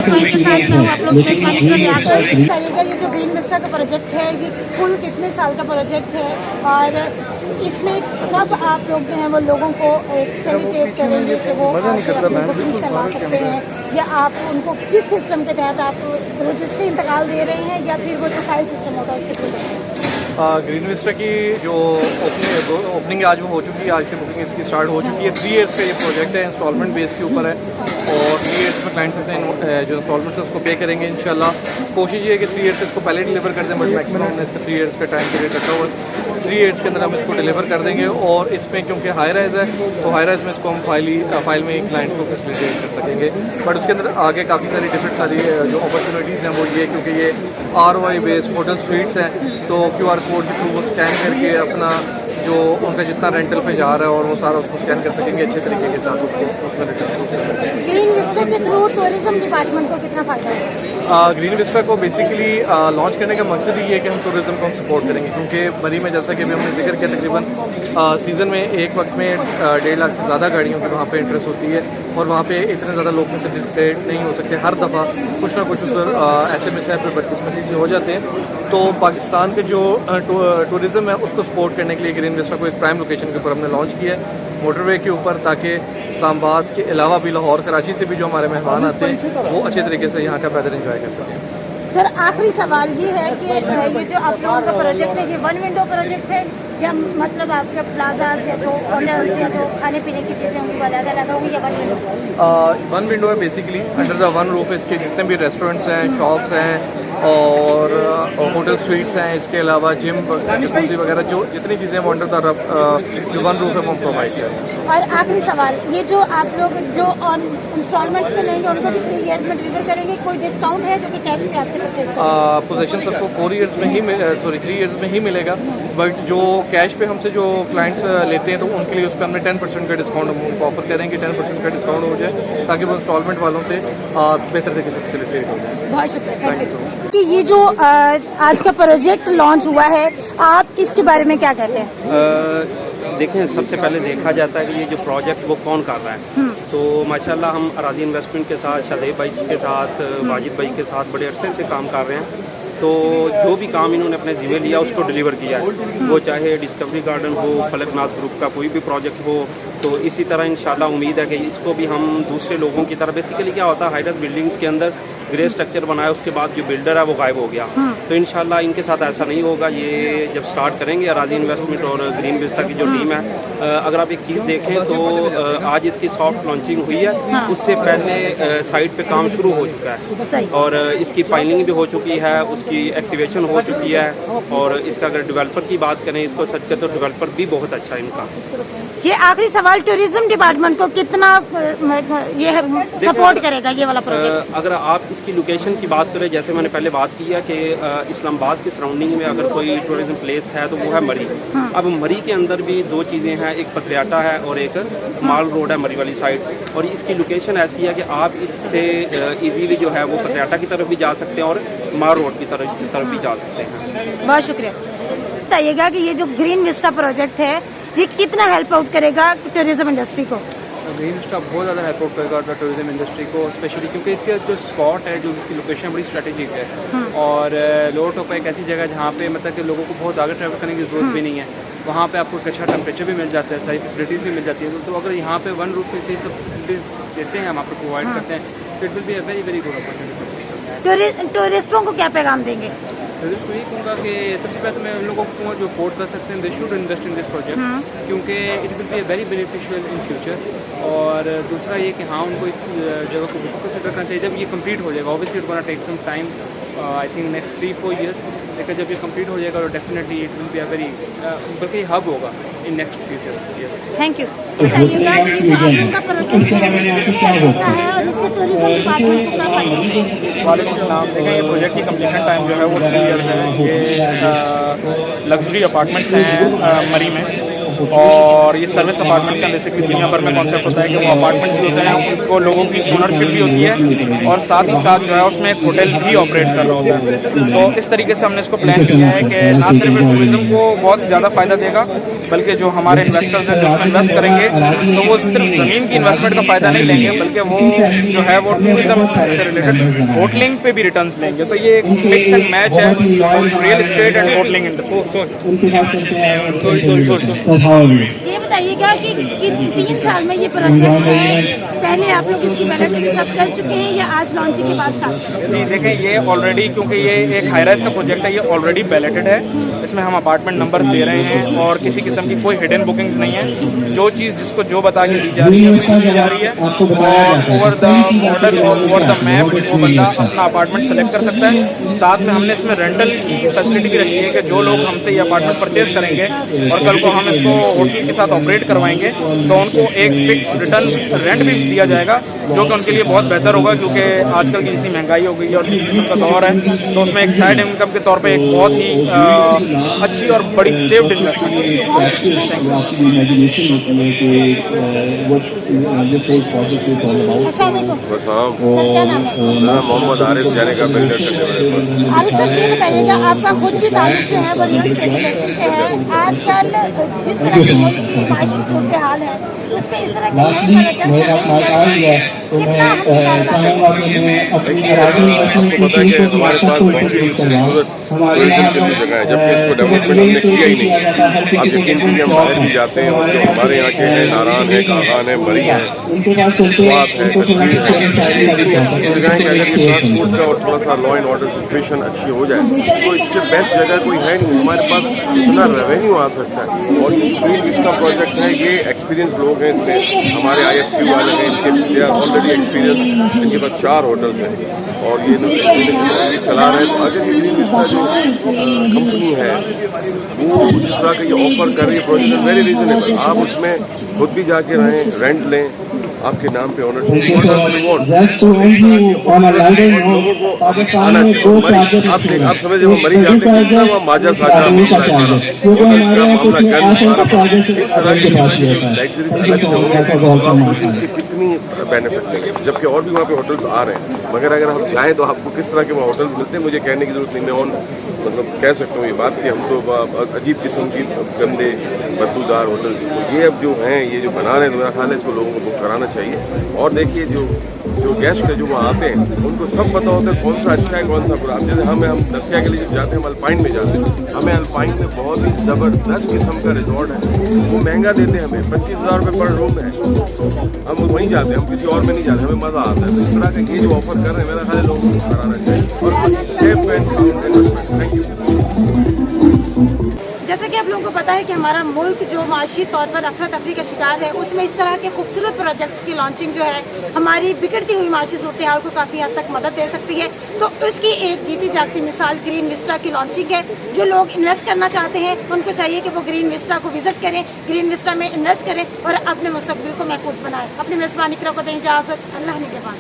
के साथ मैं हूँ आप लोग मेजबानी कर बताइएगा ये जो ग्रीन विस्टा का प्रोजेक्ट है ये कुल कितने साल का प्रोजेक्ट है और इसमें कब आप लोग जो हैं वो लोगों को फैसिलिटेट करेंगे कि वो अपनी बुकिंग करवा सकते हैं या आप उनको किस सिस्टम के तहत आप रजिस्ट्री इंतकाल दे रहे हैं या फिर वो जो फाइल सिस्टम होगा उसके थ्रू? ग्रीन विस्टा की जो ओपनिंग आज वो हो चुकी है, आज से बुकिंग इसकी स्टार्ट हो चुकी है। 3 इयर्स का ये प्रोजेक्ट है, इंस्टॉलमेंट बेस के ऊपर है और 3 इयर्स में क्लाइंट्स अपने जो इंस्टॉलमेंट है उसको पे करेंगे इंशाल्लाह। कोशिश ये है कि 3 इयर्स इसको पहले डिलीवर कर दें, बट मैक्सिमम हमने इसका 3 इयर्स का टाइम पीरियड रखा हुआ है। 3 इयर्स के अंदर हम इसको डिलीवर कर देंगे और इसमें क्योंकि हाई राइज है तो हाई राइज में इसको हम फाइल में क्लाइंट को फैसिलिटेट कर सकेंगे। बट उसके अंदर आगे काफ़ी सारी डिफरेंट सारी जो अपॉर्चुनिटीज़ हैं वो ये, क्योंकि ये ROI बेस्ड होटल स्वीट्स हैं तो QR कोड के थ्रू वो स्कैन करके अपना जो उनका जितना रेंटल पे जा रहा है और वो सारा उसको स्कैन कर सकेंगे अच्छे तरीके के साथ उसको उसमें रिटर्न। ग्रीन विस्टा के थ्रू टूरिज्म डिपार्टमेंट को कितना फायदा है? ग्रीन विस्टा को बेसिकली लॉन्च करने का मकसद ही है कि हम टूरिज्म को हम सपोर्ट करेंगे, क्योंकि मरी में जैसा कि अभी हमने जिक्र किया तकरीबन सीज़न में एक वक्त में 1.5 लाख से ज़्यादा गाड़ियों की वहाँ पे इंटरेस्ट होती है और वहाँ पे इतने ज़्यादा लोग फैसिलिटेट नहीं हो सकते। हर दफ़ा कुछ ना कुछ उस पर ऐसे मिसहैप पे बदकिस्मती से हो जाते हैं। तो पाकिस्तान के जो टूरिज़्म है उसको सपोर्ट करने के लिए ग्रीन विस्टा को एक प्राइम लोकेशन के ऊपर हमने लॉन्च किया है, मोटरवे के ऊपर, ताकि इस्लामाबाद के अलावा भी लाहौर कराची से भी जो हमारे मेहमान आते हैं वो अच्छे तरीके से यहाँ का वेदर एंजॉय कर सकें। सर आखिरी सवाल ये है कि ये जो आप लोगों का प्रोजेक्ट है ये 1 विंडो प्रोजेक्ट है या मतलब आपके प्लाजाज या तो होटल्स या तो खाने पीने की चीज़ें होंगी वो अलग अलग होंगी या 1 विंडो? 1 विंडो है बेसिकली, अंडर द 1 रूफ इसके जितने भी रेस्टोरेंट्स हैं, शॉप्स हैं और होटल स्वीट्स हैं, इसके अलावा जिम जकूज़ी वगैरह जो जितनी चीज़ें वो अंडर द जो 1 रूफ है वो प्रोवाइड किया है। और आखिरी सवाल, ये जो आप लोग जो ऑन इंस्टॉलमेंट्स में लेंगे उनको भी 3 इयर्स में डिलीवर करेंगे, कोई डिस्काउंट है जो कि कैश पे आपसे परचेज करेंगे? पोजेशन सबको 3 इयर्स में ही मिलेगा, बट जो कैश पे हमसे जो क्लाइंट्स लेते हैं तो उनके लिए उस पर हमने 10% का डिस्काउंट हम उनको ऑफर करेंगे। 10% का डिस्काउंट हो जाए ताकि वो इंस्टॉलमेंट वालों से बेहतर तरीके से फैसिलिटेट हो जाए। बहुत शुक्रिया, थैंक यू। कि ये जो आज का प्रोजेक्ट लॉन्च हुआ है आप इसके बारे में क्या कहते हैं? देखें, सबसे पहले देखा जाता है कि ये जो प्रोजेक्ट वो कौन कर रहा है। तो माशाल्लाह हम अराजी इन्वेस्टमेंट के साथ, शादेब भाई के साथ, वाजिद भाई के साथ बड़े अरसे से काम कर रहे हैं। तो जो भी काम इन्होंने अपने जिम्मे लिया उसको डिलीवर किया है, वो चाहे डिस्कवरी गार्डन हो, फलकनाथ ग्रुप का कोई भी प्रोजेक्ट हो। तो इसी तरह इंशाल्लाह उम्मीद है कि इसको भी हम दूसरे लोगों की तरह, बेसिकली क्या होता है हाइडर बिल्डिंग्स के अंदर ग्रे स्ट्रक्चर बनाया उसके बाद जो बिल्डर है वो गायब हो गया। तो इंशाल्लाह इनके साथ ऐसा नहीं होगा। ये जब स्टार्ट करेंगे अराजी इन्वेस्टमेंट और ग्रीन विस्टा की जो टीम है, अगर आप एक चीज़ देखें तो आज इसकी सॉफ्ट लॉन्चिंग हुई है, उससे पहले साइट पे काम शुरू हो चुका है और इसकी फाइलिंग भी हो चुकी है, उसकी एक्सीवेशन हो चुकी है। और इसका अगर डेवलपर की बात करें, इसको सच करें तो डेवलपर भी बहुत अच्छा है इनका। ये आखिरी सवाल, टूरिज्म डिपार्टमेंट को कितना ये सपोर्ट करेगा ये वाला प्रोजेक्ट? अगर आप इसकी लोकेशन की बात करें, जैसे मैंने पहले बात की है कि इस्लामाबाद के सराउंडिंग में अगर कोई टूरिज्म प्लेस है तो वो है मरी। अब मरी के अंदर भी 2 चीज़ें हैं, एक पतरियाटा है और एक माल रोड है मरी वाली साइड। और इसकी लोकेशन ऐसी है कि आप इससे इजीली जो है वो पतरियाटा की तरफ भी जा सकते हैं और माल रोड की तरफ भी जा सकते हैं। बहुत शुक्रिया। बताइएगा कि ये जो ग्रीन विस्टा प्रोजेक्ट है ये कितना हेल्प आउट करेगा टूरिज्म इंडस्ट्री को? ग्रीन विस्टा बहुत ज़्यादा हेल्प आउट करेगा टूरिज्म इंडस्ट्री को, स्पेशली क्योंकि इसके जो स्पॉट है, जो इसकी लोकेशन बड़ी स्ट्रेटेजिक है और लोअर टॉप एक ऐसी जगह जहाँ पे मतलब कि लोगों को बहुत आगे ट्रैवल करने की जरूरत भी नहीं है। वहाँ पे आपको एक अच्छा टेम्परेचर भी मिल जाता है, सारी फैसिलिटीज़ भी मिल जाती है। तो अगर यहाँ पे 1 रूफ पे सब फैसिलिटीज़ देते हैं, हम आपको प्रोवाइड करते हैं, तो it will be a very very good opportunity. टूरिस्टों को क्या पैगाम देंगे? टूरिस्ट को यही कहूँगा कि सबसे पहले तो मैं उन लोगों को कहूँगा जो अफोर्ड कर सकते हैं, they should invest in this project, क्योंकि it will be very beneficial in future. और दूसरा ये कि हाँ उनको इस जगह को बिल्कुल कंसिडर करना चाहिए जब ये कंप्लीट हो जाएगा। Obviously it gonna take some time, I think next 3-4 years, लेकिन जब ये कंप्लीट हो जाएगा तो definitely it will be a very बल्कि हब होगा in next future. Thank you. बताइएगा कि ये जो आप लोगों का प्रोजेक्ट है और इससे टूरिज्म डिपार्टमेंट को क्या फायदा है? वालेकुम सलाम। देखें, ये प्रोजेक्ट की कंप्लीशन टाइम जो है वो 3 ईयर्स है। ये लग्जरी अपार्टमेंट्स हैं मरी में और ये सर्विस अपार्टमेंट्स हैं। बेसिकली दुनिया भर में कॉन्सेप्ट होता है कि वो अपार्टमेंट्स भी होते हैं, उनको लोगों की ओनरशिप भी होती है और साथ ही साथ जो है उसमें एक होटल भी ऑपरेट कर रहा होता है। तो इस तरीके से हमने इसको प्लान किया है कि ना सिर्फ टूरिज़्म को बहुत ज़्यादा फ़ायदा देगा, बल्कि जो हमारे इन्वेस्टर्स हैं जो इसमें इन्वेस्ट करेंगे तो वो सिर्फ ज़मीन की इन्वेस्टमेंट का फ़ायदा नहीं लेंगे, बल्कि वो जो है वो टूरिज़्म से रिलेटेड होटलिंग पे भी रिटर्न्स लेंगे। तो ये एक मिक्स एंड मैच है रियल एस्टेट एंड होटलिंग ये बताइएगा कि 3 साल में ये प्रोजेक्ट है, पहले आप लोग इसकी बैलेटिंग सब कर चुके हैं या आज लॉन्चिंग के बाद स्टार्ट? जी देखें, ये ऑलरेडी, क्योंकि ये एक हाई राइज का प्रोजेक्ट है, ये ऑलरेडी बैलेटेड है। इसमें हम अपार्टमेंट नंबर दे रहे हैं और किसी किस्म की कोई हिडन बुकिंग्स नहीं है। जो चीज़ जिसको जो बता के दी जा रही है वो दी जा रही है और ओवर द मॉडल और ओवर द मैप वो बंदा अपना अपार्टमेंट सेलेक्ट कर सकता है। साथ में हमने इसमें रेंटल की फैसिलिटी भी रखी है कि जो लोग हमसे ये अपार्टमेंट परचेज करेंगे और कल को हम इसको होटल के साथ ऑपरेट करवाएंगे तो उनको एक फिक्स रिटर्न रेंट भी दिया जाएगा, जो कि उनके लिए बहुत बेहतर होगा, क्योंकि आजकल की जितनी महंगाई हो गई है और जिस किस्म का दौर है तो उसमें एक साइड इनकम के तौर पे एक बहुत ही अच्छी और बड़ी सेफ्ड इन्वेस्टमेंट मोहम्मद आरिफ जाने का आरिफ सर, ये बताइएगा आपका खुद भी ताल्लुक जो है वो रियल एस्टेट से है। आजकल जिस तरह की मुल्क की माशी सूरत हाल है उस पर इस तरह के हमारे पास जगह है, जबकि इसको डेवलपमेंट हमने किया ही नहीं है। आप यकीन कीजिए, हम बाहर भी जाते हैं और जो हमारे यहाँ के हैं, नारायण है, कागान है, मरी है, स्वात है, कश्मीर है, इतनी अच्छी जगह है कि अगर ये ट्रांसपोर्ट का और थोड़ा सा लॉ एंड ऑर्डर सिचुएशन अच्छी हो जाए तो इससे बेस्ट जगह कोई है नहीं। हमारे पास इतना रेवेन्यू आ सकता है और ग्रीन विस्टा प्रोजेक्ट है, ये एक्सपीरियंस लोग हैं, इनमें हमारे IFC वाले हैं, इनके दे आर ऑलरेडी एक्सपीरियंस। इनके पास 4 होटल्स हैं और ये चला रहे हैं। तो अगर ये ग्रीन विस्टा जो कंपनी है वो जिस तरह का ये ऑफर कर रही है प्रोजेक्ट वेरी रीजनेबल, आप उसमें खुद भी जाके रहें, रेंट लें, आपके नाम पे ऑनरशिप लोगों को आना चाहिए। आप समझे वो मरी जाते हैं कितना वहाँ माजा साजा कितनी बेनिफिट लगे, जबकि और भी वहाँ पे होटल्स आ रहे हैं। मगर अगर हम चाहें तो आपको किस तरह के वहाँ होटल्स मिलते हैं मुझे कहने की जरूरत नहीं। मैं और मतलब कह सकता हूँ ये बात कि हम तो अजीब किस्म की गंदे बदबूदार होटल्स, तो ये अब जो हैं ये जो बना रहे हैं, तो मेरा ख्याल है इसको लोगों को बुक कराना चाहिए। और देखिए जो गेस्ट है जो वहाँ आते हैं उनको सब पता होता है कौन सा अच्छा है कौन सा बुरा। जैसे हम दतिया के लिए जब जाते हैं हम अल्पाइन में जाते हैं, हमें अल्पाइन में बहुत ही ज़बरदस्त किस्म का रिजॉर्ट है, वो महंगा देते हैं, हमें 25,000 रुपये पर रूम है, हम वहीं जाते हैं, हम किसी और में नहीं जाते, हमें मज़ा आता है। तो इस तरह का ये जो ऑफर कर रहे हैं मेरा ख्याल है लोगों को कराना चाहिए और safe and sound investment. Thank you. जैसा कि आप लोगों को पता है कि हमारा मुल्क जो माशी तौर पर अफरा तफरी का शिकार है, उसमें इस तरह के खूबसूरत प्रोजेक्ट्स की लॉन्चिंग जो है हमारी बिगड़ती हुई माशी सूरत हाल को काफ़ी हद तक मदद दे सकती है। तो उसकी एक जीती जागती मिसाल ग्रीन विस्टा की लॉन्चिंग है। जो लोग इन्वेस्ट करना चाहते हैं उनको चाहिए कि वो ग्रीन विस्टा को विजिट करें, ग्रीन विस्टा में इन्वेस्ट करें और अपने मुस्तकबिल को महफूज बनाएं। अपने मेज़बान इकरा को दें इजाज़त। अल्लाह निगहबान।